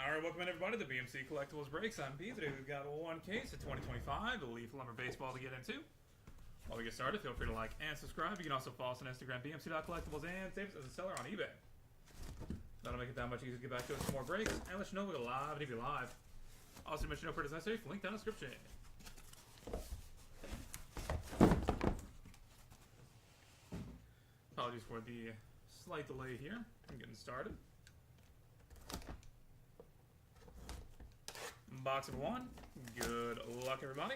Alright, welcome in everybody to BMC Collectibles Breaks. I'm Pete. Today we've got one case of 2025, the Leaf Electrum baseball to get into. While we get started, feel free to like and subscribe. You can also follow us on Instagram, bmc.collectibles, and save us as a seller on eBay. That'll make it that much easier to get back to us for more breaks, and let you know we go live and if you're live. Also, mention no purchase necessary, link down in the description. Apologies for the slight delay here. I'm getting started. Box of one. Good luck, everybody.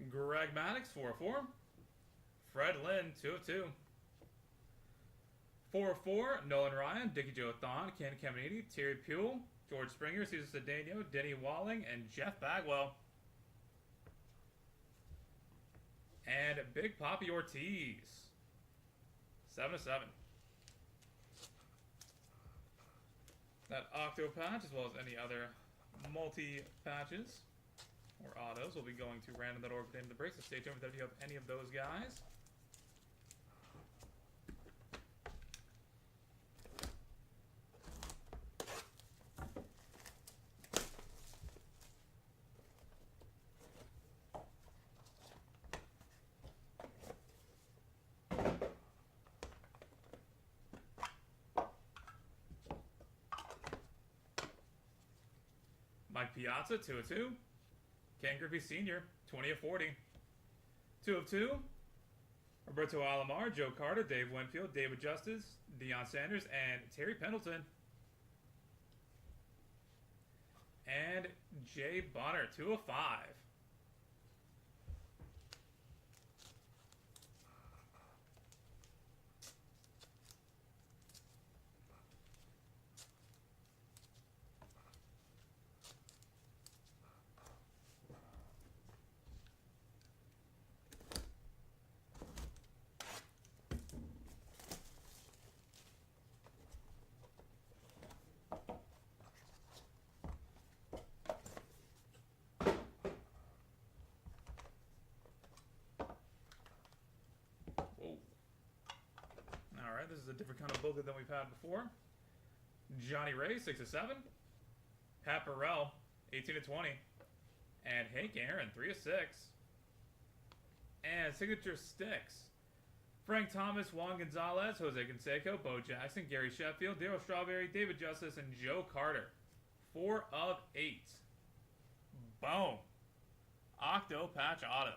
Greg Maddox, 4-4. Fred Lynn, 2-2. 4-4, Nolan Ryan, Dickie Joe Thon, Ken Caminiti, Terry Puel, George Springer, Cesar Cedeno, Denny Walling, and Jeff Bagwell. And Big Papi Ortiz, 7-7. That Octo patch, as well as any other multi-patches or autos, will be going to random.org at the end of the break, so stay tuned if you have any of those guys. Mike Piazza, 2-2. Ken Griffey Sr., 20-40. 2-2. Roberto Alomar, Joe Carter, Dave Winfield, David Justice, Deion Sanders, and Terry Pendleton. And Jay Bonner, 2-5. Whoa. Alright, this is a different kind of booklet than we've had before. Johnny Ray, 6-7. Pat Burrell, 18-20. And Hank Aaron, 3-6. And signature sticks. Frank Thomas, Juan Gonzalez, Jose Canseco, Bo Jackson, Gary Sheffield, Darryl Strawberry, David Justice, and Joe Carter. 4 of 8. Boom. Octo patch auto.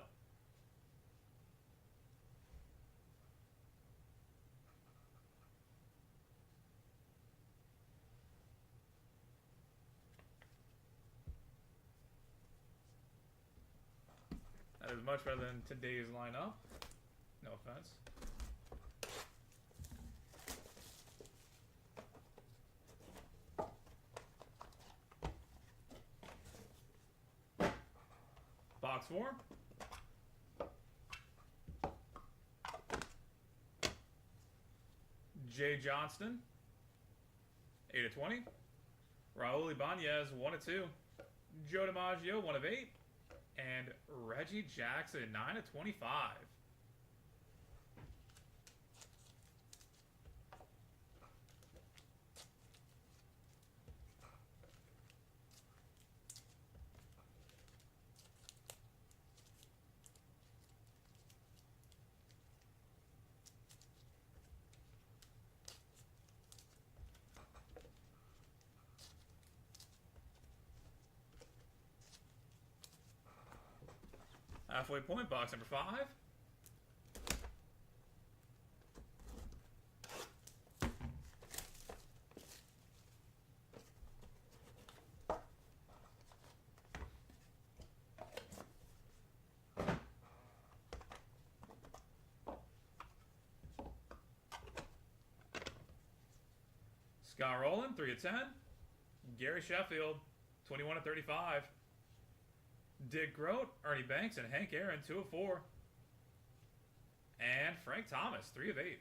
That is much better than today's lineup. No offense. Box 4. Jay Johnston, 8-20. Raul Ibanez, 1-2. Joe DiMaggio, 1 of 8. And Reggie Jackson, 9-25. Halfway point, box number 5. Scott Rowland, 3-10. Gary Sheffield, 21-35. Dick Grote, Ernie Banks, and Hank Aaron, 2 of 4. And Frank Thomas, 3 of 8.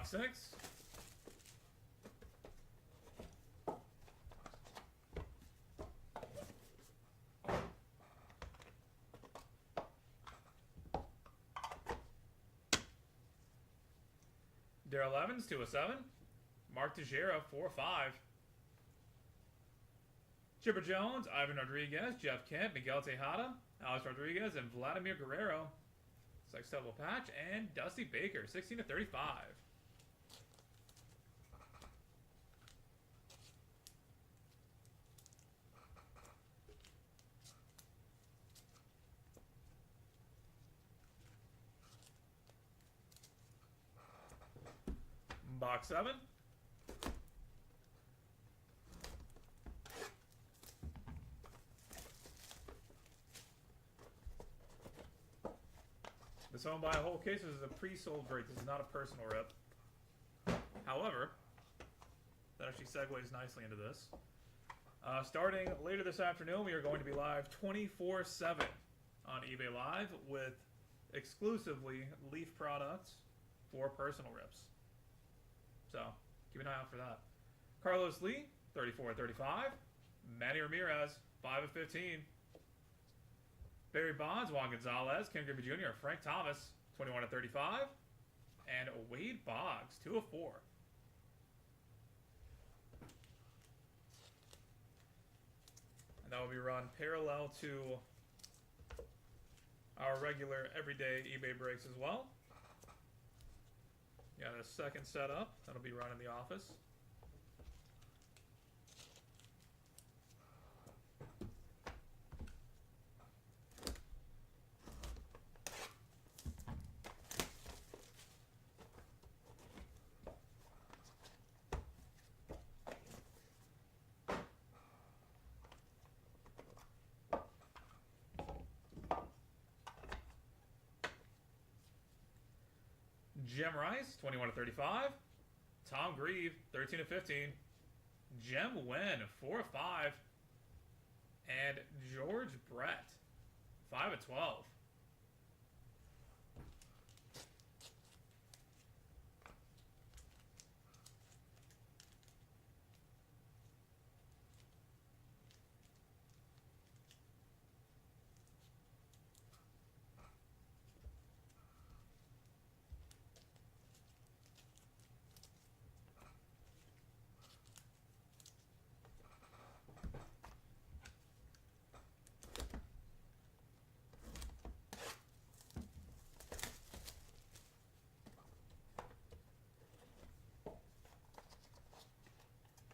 Box 6. Darrell Evans, 2/7. Mark Teixeira, 4/5. Chipper Jones, Ivan Rodriguez, Jeff Kent, Miguel Tejada, Alex Rodriguez, and Vladimir Guerrero. Sex double patch, and Dusty Baker, 16/35. Box 7. This owned by a whole case. This is a pre-sold break. This is not a personal rip. However, that actually segues nicely into this. Starting later this afternoon, we are going to be live 24/7 on eBay Live with exclusively Leaf products for personal rips. So, keep an eye out for that. Carlos Lee, 34/35. Manny Ramirez, 5/15. Barry Bonds, Juan Gonzalez, Ken Griffey Jr., Frank Thomas, 21/35. And Wade Boggs, 2/4. And that will be run parallel to our regular everyday eBay breaks as well. Got a second setup that'll be run in the office. Jem Rice, 21/35. Tom Grieve, 13/15. Jem Nguyen, 4/5. And George Brett, 5/12.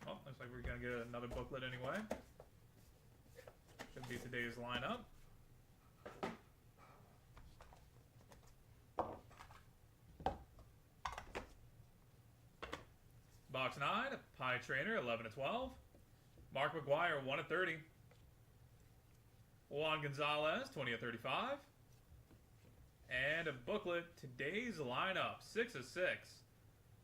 Well, looks like we're going to get another booklet anyway. Should be today's lineup. Box 9, Pie Trainer, 11/12. Mark McGuire, 1/30. Juan Gonzalez, 20/35. And a booklet, today's lineup, 6/6.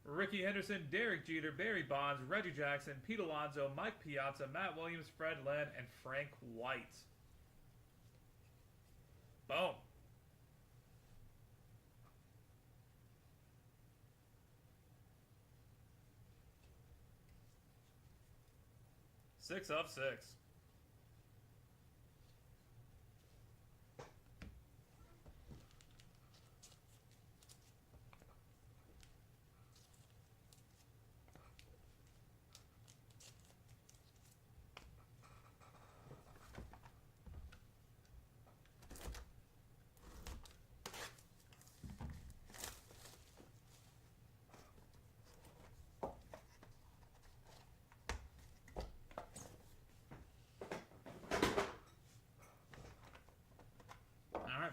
Ricky Henderson, Derek Jeter, Barry Bonds, Reggie Jackson, Pete Alonso, Mike Piazza, Matt Williams, Fred Lynn, and Frank White. Boom. Six of 6.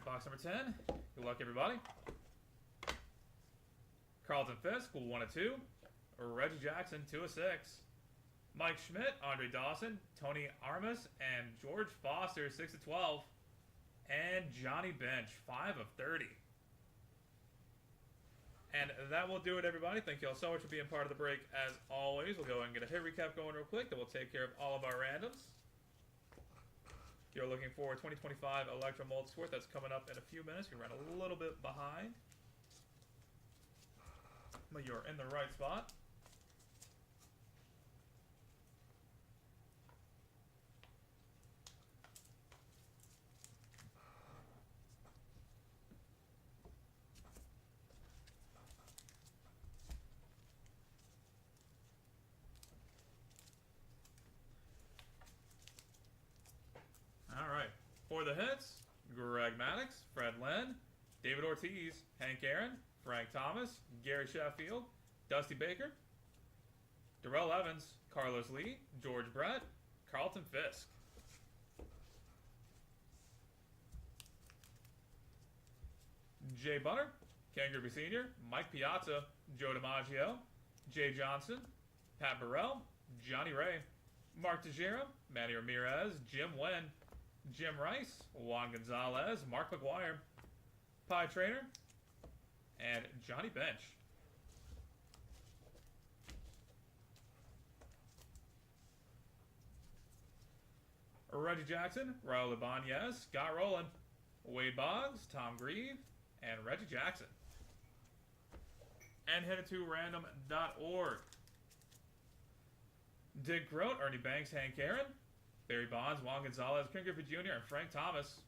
Box number 10. Good luck, everybody. Carlton Fisk, 1/2. Reggie Jackson, 2/6. Mike Schmidt, Andre Dawson, Tony Armas, and George Foster, 6/12. And Johnny Bench, 5/30. And that will do it, everybody. Thank you all so much for being part of the break. As always, we'll go ahead and get a hit recap going real quick. Then we'll take care of all of our randoms. If you're looking for 2025 Electrum Multisport, that's coming up in a few minutes. We ran a little bit behind. but you're in the right spot. Alright. For the hits, Greg Maddux, Fred Lynn, David Ortiz, Hank Aaron, Frank Thomas, Gary Sheffield, Dusty Baker, Darrell Evans, Carlos Lee, George Brett, Carlton Fisk. Jay Butter, Ken Griffey Sr., Mike Piazza, Joe DiMaggio, Jay Johnson, Pat Burrell, Johnny Ray, Mark Teixeira, Manny Ramirez, Jim Wen, Jim Rice, Juan Gonzalez, Mark McGuire, Pie Trainer, and Johnny Bench. Reggie Jackson, Raul Ibanez, Scott Rowland, Wade Boggs, Tom Grieve, and Reggie Jackson. And headed to random.org. Dick Grote, Ernie Banks, Hank Aaron, Barry Bonds, Juan Gonzalez, Ken Griffey Jr., and Frank Thomas.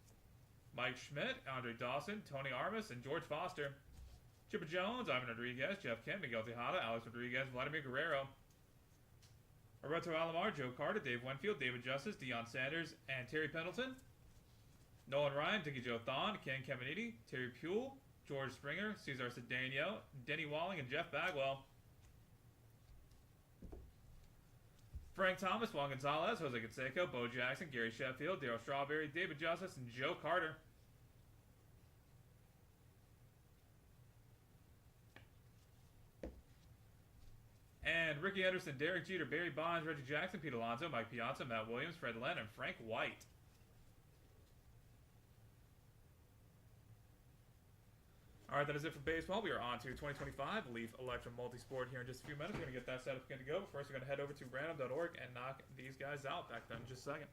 Mike Schmidt, Andre Dawson, Tony Armas, and George Foster. Chipper Jones, Ivan Rodriguez, Jeff Kent, Miguel Tejada, Alex Rodriguez, Vladimir Guerrero. Roberto Alomar, Joe Carter, Dave Winfield, David Justice, Deion Sanders, and Terry Pendleton. Nolan Ryan, Dickie Joe Thon, Ken Caminiti, Terry Puhle, George Springer, Cesar Cedeno, Denny Walling, and Jeff Bagwell. Frank Thomas, Juan Gonzalez, Jose Canseco, Bo Jackson, Gary Sheffield, Darryl Strawberry, David Justice, and Joe Carter. And Ricky Henderson, Derek Jeter, Barry Bonds, Reggie Jackson, Pete Alonso, Mike Piazza, Matt Williams, Fred Lynn, and Frank White. Alright, that is it for baseball. We are on to 2025 Leaf Electrum Multisport here in just a few minutes. We're going to get that set up again to go. But first, we're going to head over to random.org and knock these guys out. Back then in just a second.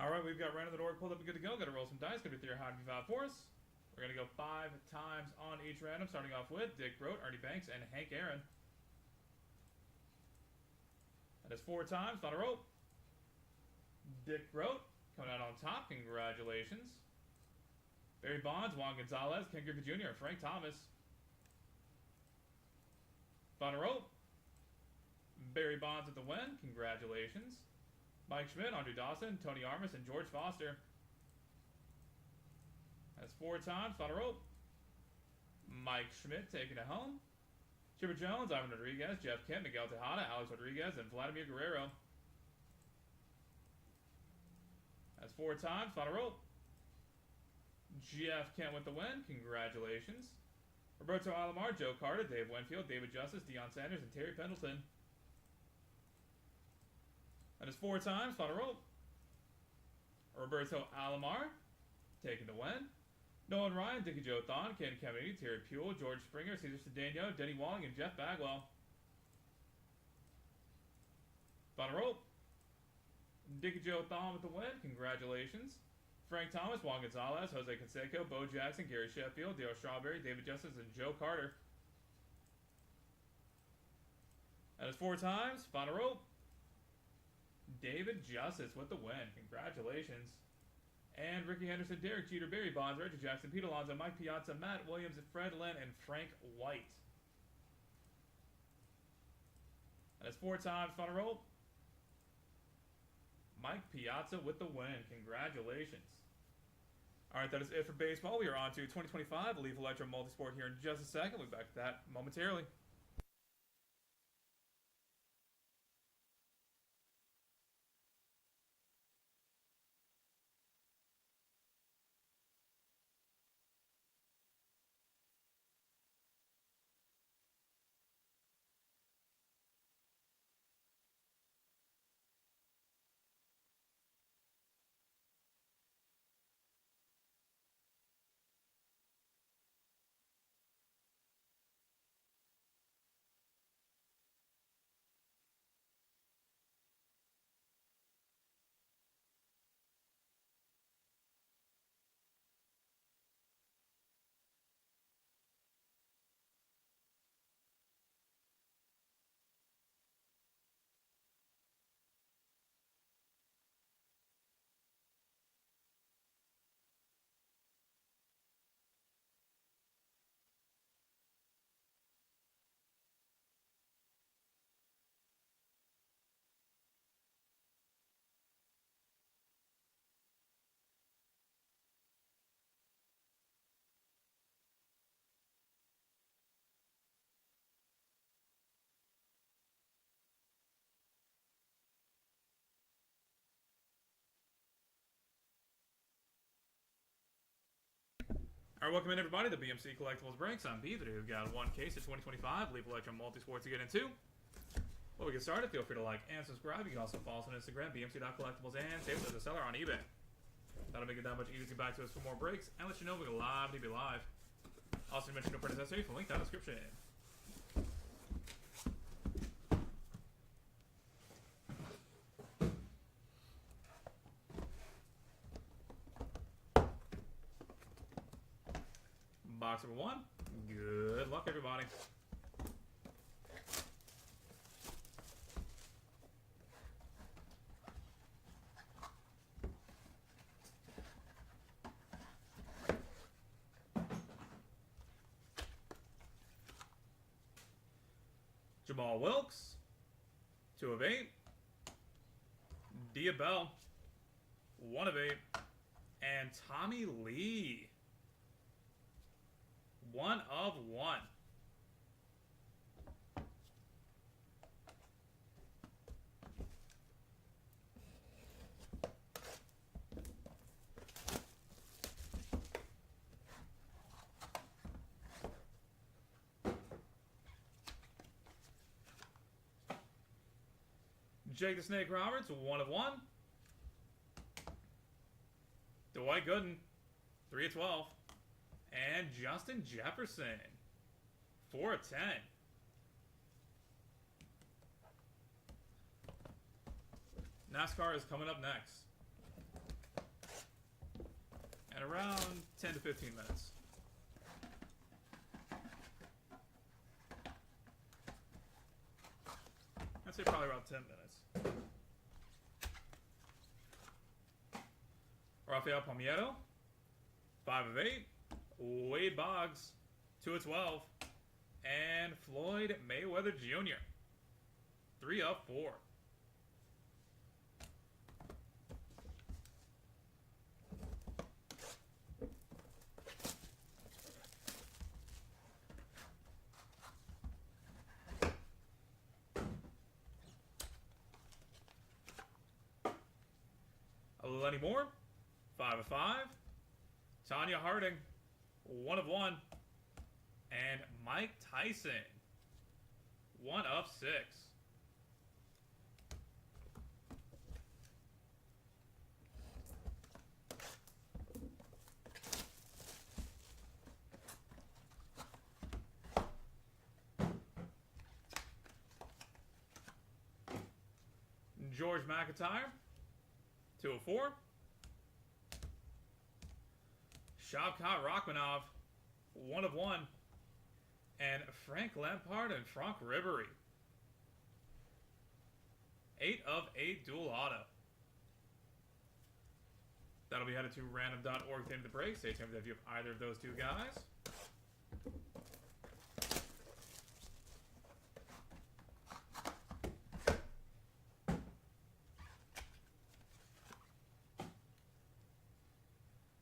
Alright, we've got random.org pulled up and good to go. Got to roll some dice. Going to be 3 or high to be 5 for us. We're going to go 5 times on each random, starting off with Dick Brote, Ernie Banks, and Hank Aaron. That is 4 times on a rope. Dick Brote coming out on top. Congratulations. Barry Bonds, Juan Gonzalez, Ken Griffey Jr., and Frank Thomas. On a rope. Barry Bonds with the win. Congratulations. Mike Schmidt, Andre Dawson, Tony Armas, and George Foster. That's 4 times. On a rope. Mike Schmidt taking it home. Chipper Jones, Ivan Rodriguez, Jeff Kent, Miguel Tejada, Alex Rodriguez, and Vladimir Guerrero. That's 4 times. On a rope. Jeff Kent with the win. Congratulations. Roberto Alomar, Joe Carter, Dave Winfield, David Justice, Deion Sanders, and Terry Pendleton. That is 4 times. On a rope. Roberto Alomar taking the win. Nolan Ryan, Dickie Joe Thon, Ken Kennedy, Terry Puel, George Springer, Cesar Cedeno, Denny Walling, and Jeff Bagwell. On a rope. Dickie Joe Thon with the win. Congratulations. Frank Thomas, Juan Gonzalez, Jose Canseco, Bo Jackson, Gary Sheffield, Dale Strawberry, David Justice, and Joe Carter. That is 4 times. On a rope. David Justice with the win. Congratulations. And Ricky Henderson, Derek Jeter, Barry Bonds, Reggie Jackson, Pete Alonso, Mike Piazza, Matt Williams, Fred Lynn, and Frank White. That is 4 times. On a rope. Mike Piazza with the win. Congratulations. Alright, that is it for baseball. We are on to 2025 Leaf Electrum Multisport here in just a second. We'll be back to that momentarily. Alright, welcome in everybody to BMC Collectibles Breaks. I'm B. Today we've got one case of 2025 Leaf Electrum Multisports to get into. Before we get started, feel free to like and subscribe. You can also follow us on Instagram, bmc.collectibles, and save it as a seller on eBay. That'll make it that much easier to get back to us for more breaks and let you know we're live to be live. Also, mention no purchase necessary from link down in the description. Box number 1. Good luck, everybody. Jamal Wilkes, 2 of 8. Dia Bell, 1 of 8. And Tommy Lee, 1 of 1. Jake the Snake Roberts, 1 of 1. Dwight Gooden, 3 of 12. And Justin Jefferson, 4 of 10. NASCAR is coming up next. And around 10 to 15 minutes. I'd say probably around 10 minutes. Rafael Palmeiro, 5 of 8. Wade Boggs, 2 of 12. And Floyd Mayweather Jr., 3 of 4. Lenny Moore, 5 of 5. Tanya Harding, 1 of 1. And Mike Tyson, 1 of 6. George McIntyre, 2 of 4. Shavkat Rachmanov, 1 of 1. And Frank Lampard and Frank Ribery, 8 of 8 dual auto. That'll be headed to random.org at the end of the break. Stay tuned if you have either of those two guys.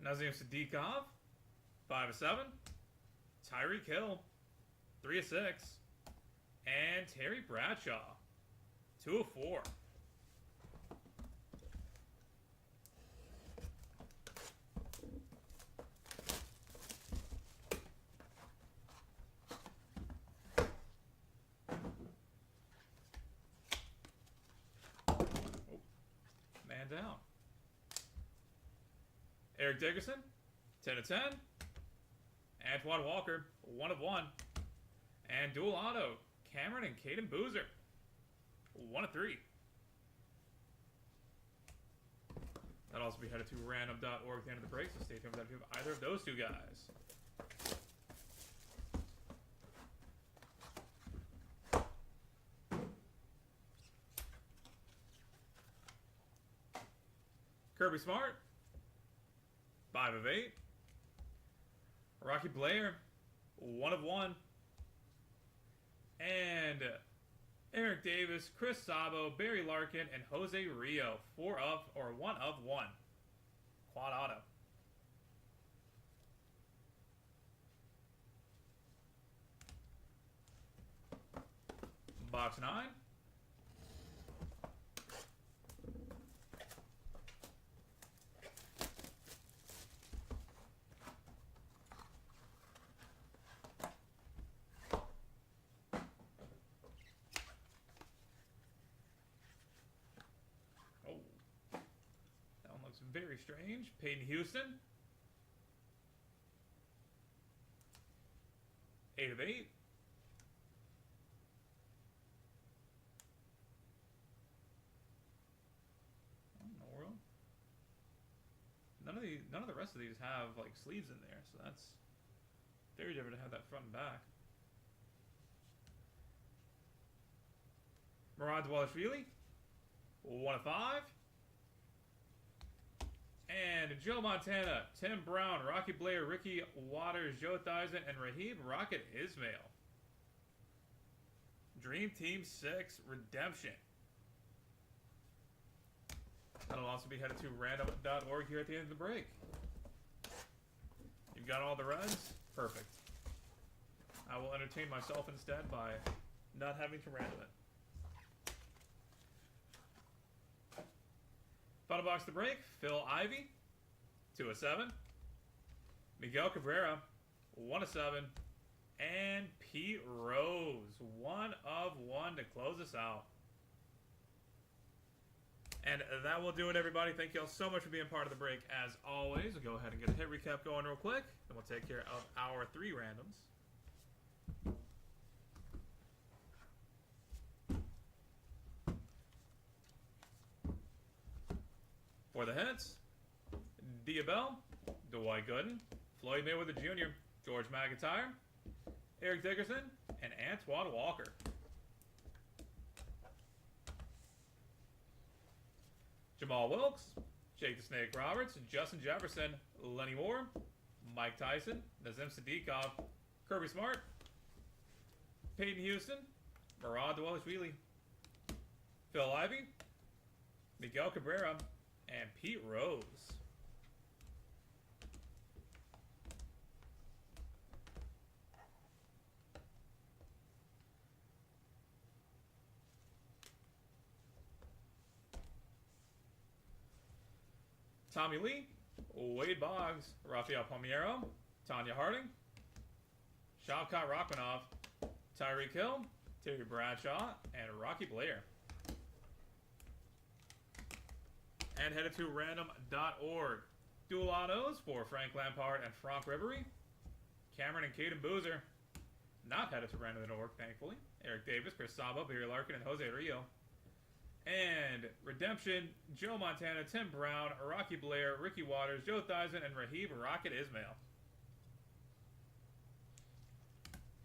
Nazim Sadiqov, 5 of 7. Tyreek Hill, 3 of 6. And Terry Bradshaw, 2 of 4. Man down. Eric Dickerson, 10 of 10. Antoine Walker, 1 of 1. And dual auto, Cameron and Caden Boozer, 1 of 3. That'll also be headed to random.org at the end of the break, so stay tuned if you have either of those two guys. Kirby Smart, 5 of 8. Rocky Blair, 1 of 1. And Eric Davis, Chris Sabo, Barry Larkin, and Jose Rio, 1 of 1. Quad auto. Box 9. Very strange. Peyton Houston, 8 of 8. None of the rest of these have like sleeves in there, so that's very different to have that front and back. Murad Dwalishvili, 1 of 5. And Joe Montana, Tim Brown, Rocky Blair, Ricky Waters, Joe Theisen, and Raheem Rocket Ismail. Dream Team 6 Redemption. That'll also be headed to random.org here at the end of the break. You've got all the reds? Perfect. I will entertain myself instead by not having to random it. Final box to break, Phil Ivey, 2 of 7. Miguel Cabrera, 1 of 7. And Pete Rose, 1 of 1 to close us out. And that will do it, everybody. Thank you all so much for being part of the break. As always, we'll go ahead and get a hit recap going real quick. Then we'll take care of our 3 randoms. For the hits, Diabel, Dwight Gooden, Floyd Mayweather Jr., George McIntyre, Eric Dickerson, and Antoine Walker. Jamal Wilkes, Jake the Snake Roberts, Justin Jefferson, Lenny Moore, Mike Tyson, Nazim Sadikov, Kirby Smart, Peyton Houston, Murad Dwelishvili, Phil Ivey, Miguel Cabrera, and Pete Rose. Tommy Lee, Wade Boggs, Rafael Palmeiro, Tanya Harding, Shavkat Rachmanov, Tyreek Hill, Terry Bradshaw, and Rocky Blair. And headed to random.org. Dual autos for Frank Lampard and Franck Ribery. Cameron and Caden Boozer. Not headed to random.org, thankfully. Eric Davis, Chris Sabo, Barry Larkin, and Jose Rio. And Redemption, Joe Montana, Tim Brown, Rocky Blair, Ricky Waters, Joe Theisen, and Raheem Rocket Ismail.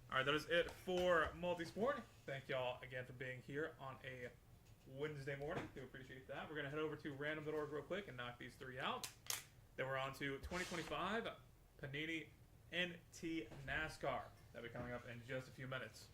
Alright, that is it for Multisport. Thank y'all again for being here on a Wednesday morning. Do appreciate that. We're going to head over to random.org real quick and knock these three out. Then we're on to 2025 Panini NT NASCAR. That'll be coming up in just a few minutes.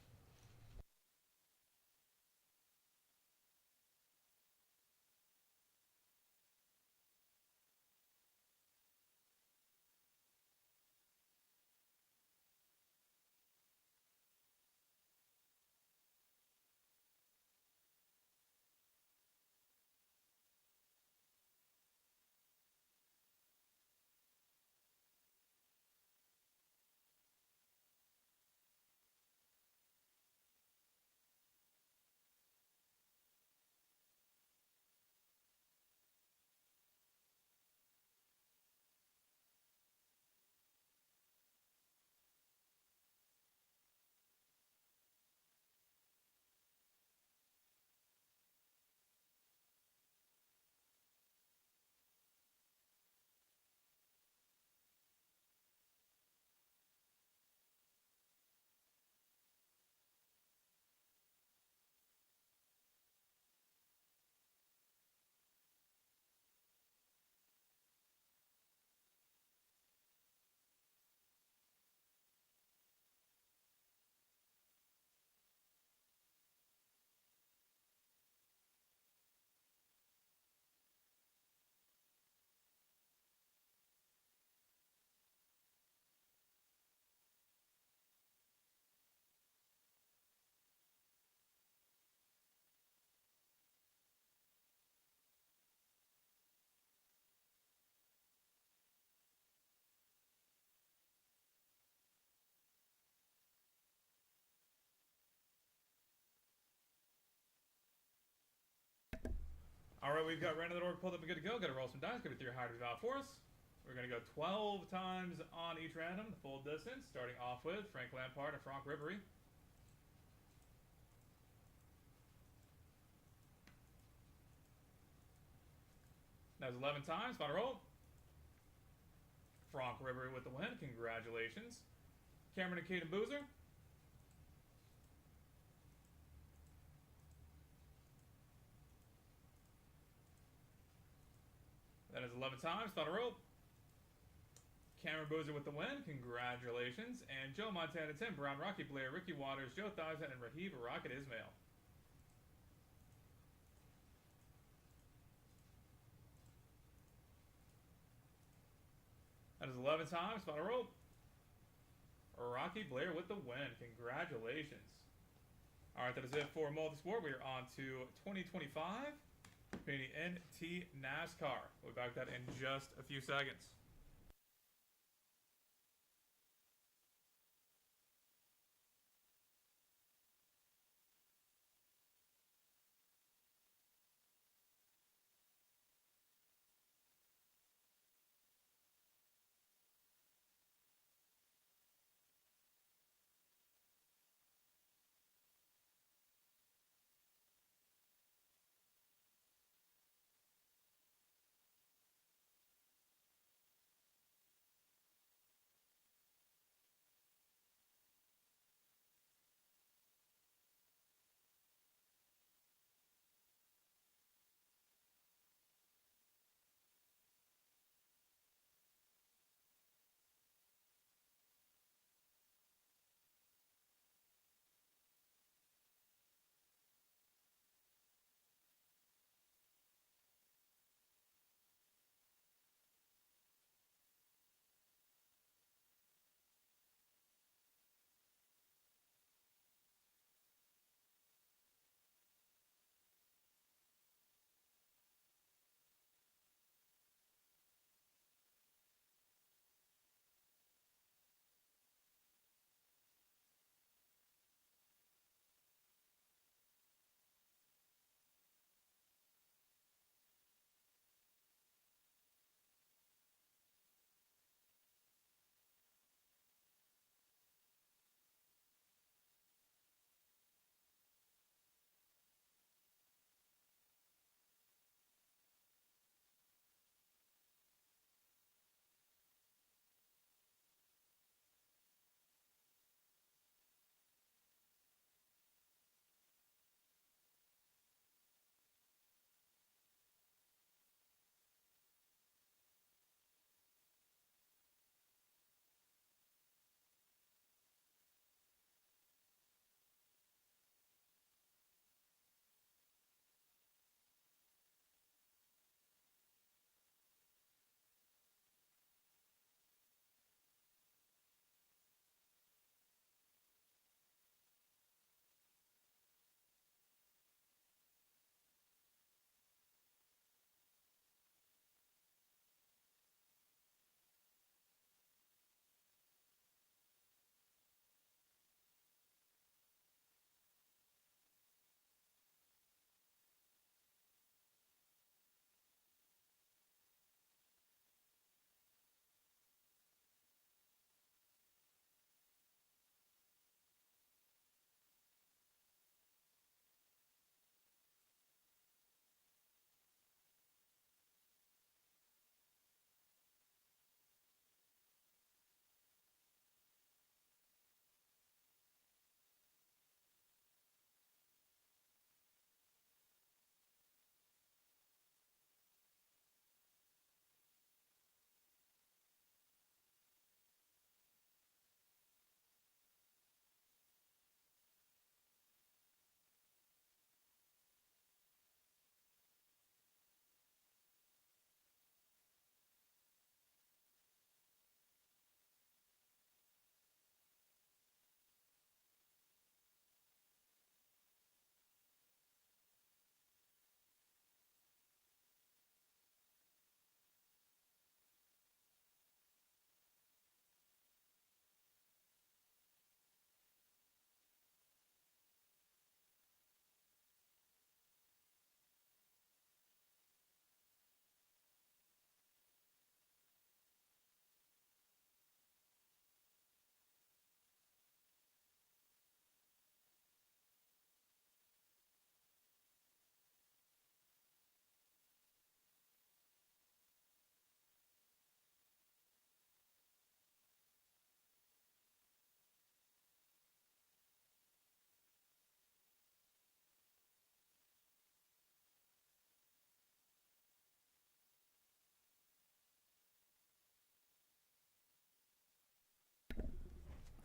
Alright, we've got random.org pulled up and good to go. Got to roll some dice, give it 3 high out for us. We're going to go 12 times on each random, the full distance, starting off with Frank Lampard and Franck Ribery. That was 11 times. Final roll. Franck Ribery with the win. Congratulations. Cameron and Caden Boozer. That is 11 times. Final roll. Cameron Boozer with the win. Congratulations. And Joe Montana, Tim Brown, Rocky Blair, Ricky Waters, Joe Theisen, and Raheem Rocket Ismail. That is 11 times. Final roll. Rocky Blair with the win. Congratulations. Alright, that is it for Multisport. We are on to 2025 Panini NT NASCAR. We'll be back with that in just a few seconds.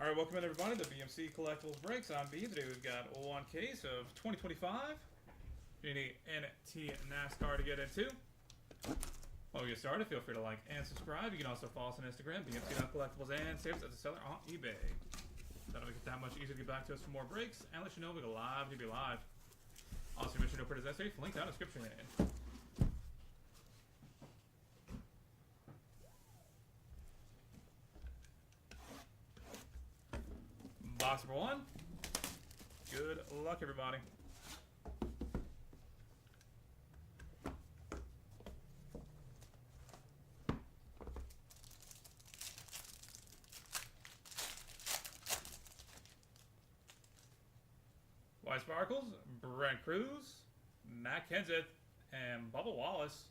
Alright, welcome in everybody to BMC Collectibles Breaks. I'm B. Today we've got one case of 2025 Panini NT NASCAR to get into. While we get started, feel free to like and subscribe. You can also follow us on Instagram, BMC.collectibles, and save us as a seller on eBay. That'll make it that much easier to get back to us for more breaks and let you know we go live to be live. Also, make sure to print his essay, link down in the description. Box number 1. Good luck, everybody. White Sparkles, Brent Cruz, Matt Kenseth, and Bubba Wallace.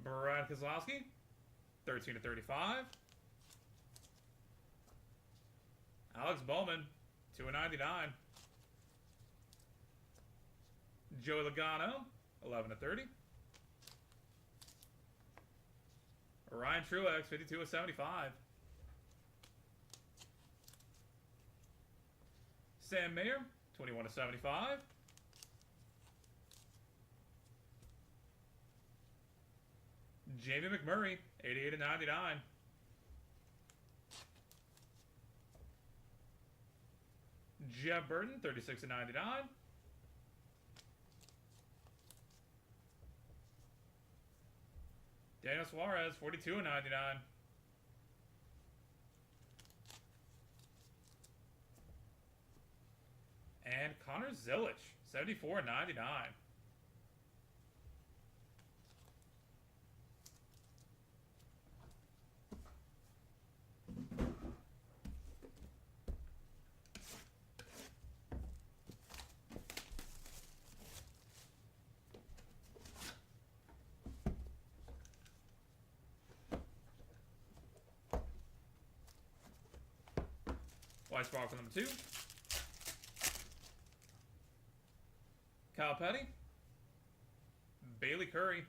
Brad Keselowski, 13/35. Alex Bowman, 2/99. Joey Logano, 11/30. Ryan Truex, 52/75. Sam Mayer, 21/75. Jamie McMurray, 88/99. Jeff Burton, 36/99. Daniel Suarez, 42/99. And Connor Zillich, 74/99. White Sparkle number 2. Kyle Petty, Bailey Curry,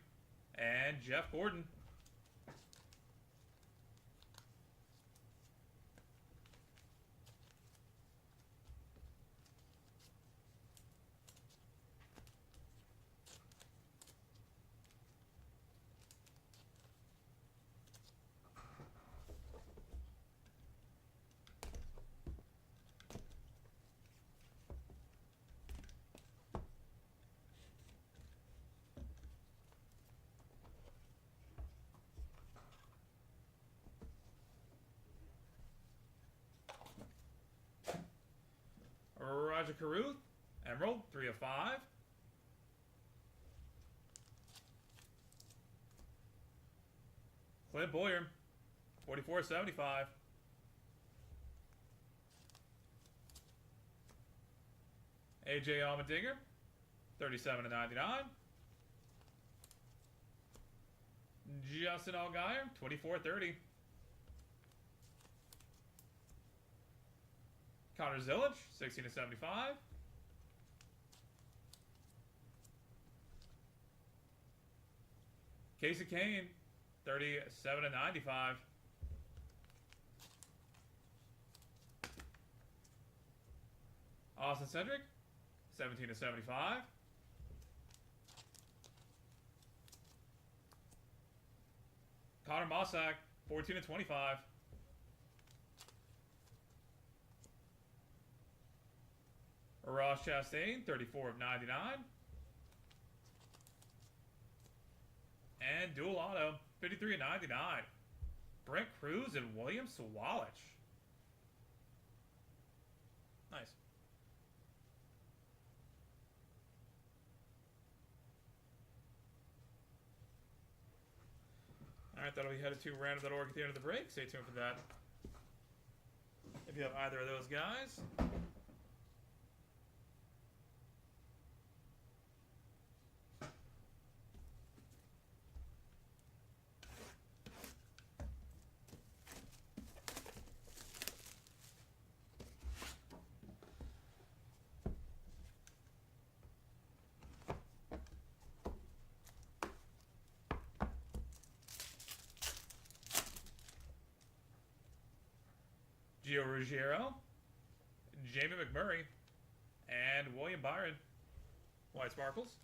and Jeff Gordon. Roger Caruth, Emerald, 3/5. Clint Boyer, 44/75. AJ Allmendinger, 37/99. Justin Allgaier, 24/30. Connor Zillich, 16/75. Casey Kane, 37/95. Austin Cedric, 17/75. Connor Mossack, 14/25. Ross Chastain, 34/99. And dual auto, 53/99. Brent Cruz and William Sawalich. Nice. Alright, that'll be headed to random.org at the end of the break. Stay tuned for that. If you have either of those guys. Gio Ruggiero, Jamie McMurray, and William Byron. White Sparkles.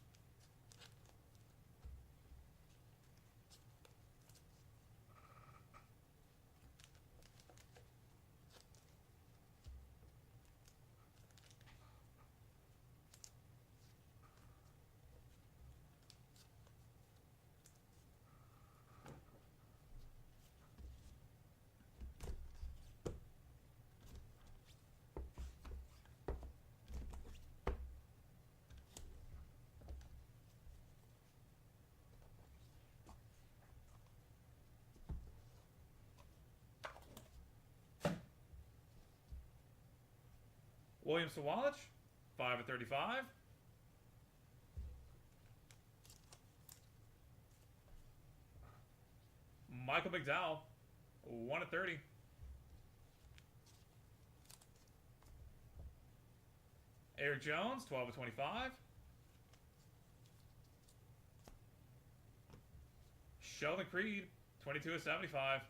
William Sawalich, 5/35. Michael McDowell, 1/30. Eric Jones, 12/25. Sheldon Creed, 22/75.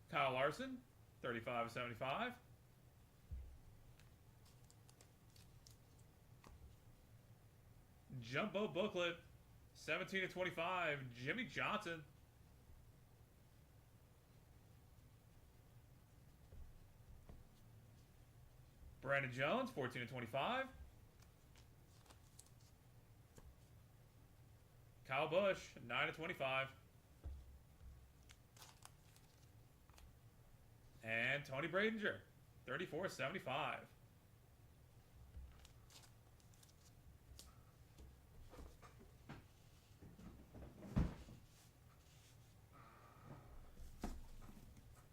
Kyle Larson, 35/75. Jumbo Booklet, 17/25. Jimmy Johnson. Brandon Jones, 14/25. Kyle Busch, 9/25. And Tony Bradinger, 34/75.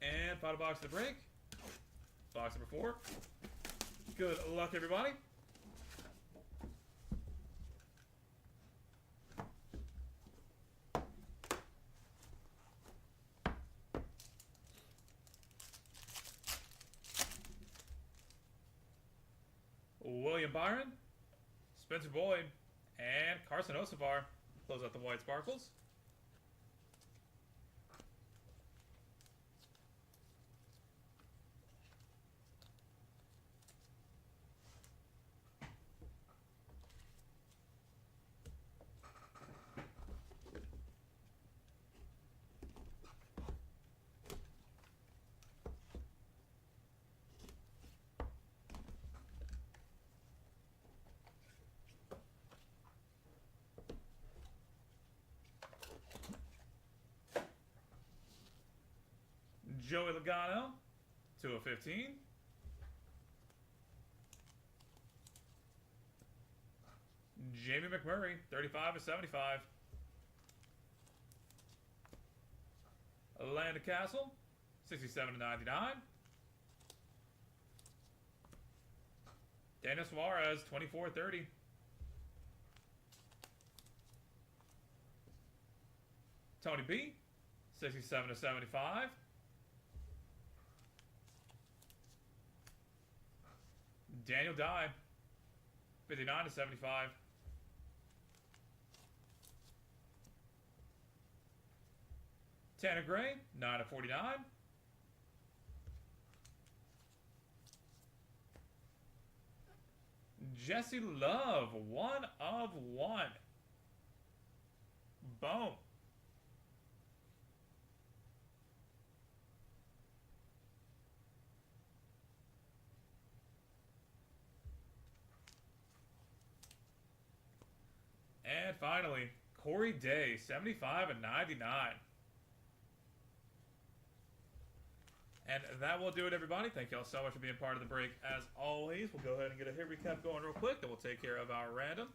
And final box of the break. Box number 4. Good luck, everybody. William Byron, Spencer Boyd, and Carson Osafar. Close out the White Sparkles. Joey Logano, 2/15. Jamie McMurray, 35/75. Landon Castle, 67/99. Daniel Suarez, 24/30. Tony B, 67/75. Daniel Dye, 59/75. Tanner Gray, 9/49. Jesse Love, 1/1. Boom. And finally, Corey Day, 75/99. And that will do it, everybody. Thank you all so much for being part of the break. As always, we'll go ahead and get a hit recap going real quick. Then we'll take care of our random.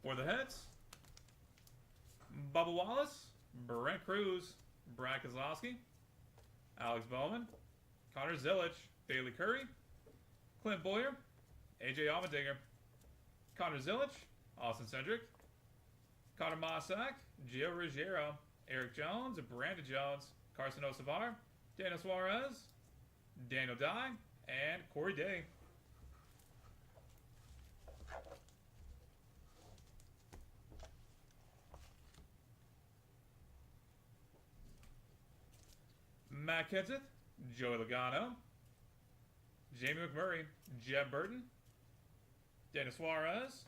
For the hits, Bubba Wallace, Brent Cruz, Brad Keselowski, Alex Bowman, Connor Zilic, Bailey Curry, Clint Boyer, AJ Allmendinger, Connor Zilic, Austin Cindric, Connor Mossack, Gio Ruggiero, Eric Jones, Brandon Jones, Carson Osavar, Daniel Suarez, Daniel Dye, and Corey Day. Matt Kenseth, Joey Logano, Jamie McMurray, Jeb Burton, Daniel Suarez,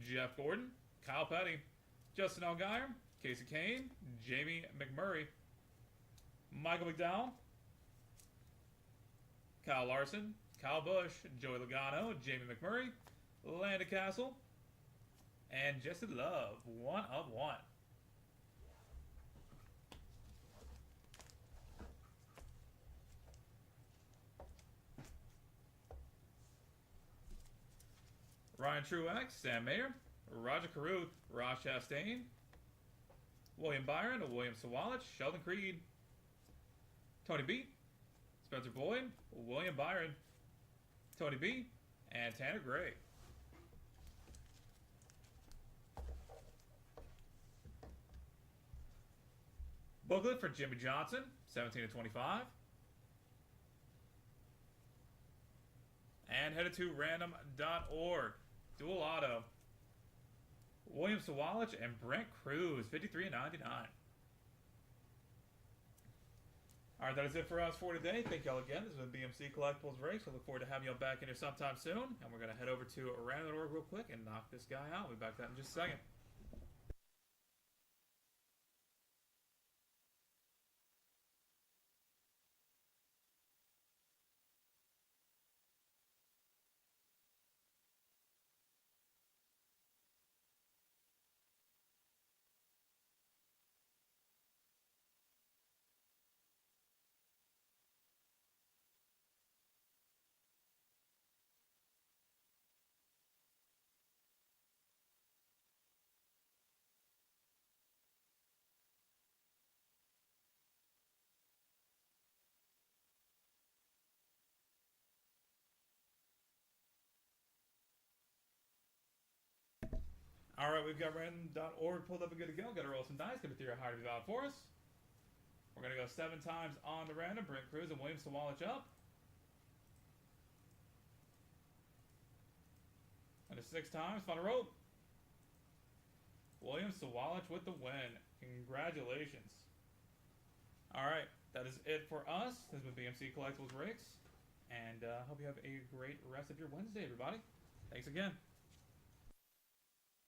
Jeff Gordon, Kyle Petty, Justin Allgaier, Casey Kane, Jamie McMurray, Michael McDowell, Kyle Larson, Kyle Busch, Joey Logano, Jamie McMurray, Landon Castle, and Jesse Love, 1 of 1. Ryan Truex, Sam Mayer, Roger Carruth, Ross Chastain, William Byron, William Sawalich, Sheldon Creed, Tony B, Spencer Boyd, William Byron, Tony B, and Tanner Gray. Booklet for Jimmy Johnson, 17/25. And headed to random.org. Dual auto. William Sawalich and Brent Cruz, 53/99. Alright, that is it for us for today. Thank y'all again. This has been BMC Collectibles Breaks. We look forward to having y'all back in here sometime soon. And we're going to head over to random.org real quick and knock this guy out. We'll be back to that in just a second. Alright, we've got random.org pulled up and good to go. Got to roll some dice. Get a theory higher to be valid for us. We're going to go 7 times on the random. Brent Cruz and William Sawalich up. And a 6 times. Final roll. William Sawalich with the win. Congratulations. Alright, that is it for us. This has been BMC Collectibles Breaks. And hope you have a great rest of your Wednesday, everybody. Thanks again.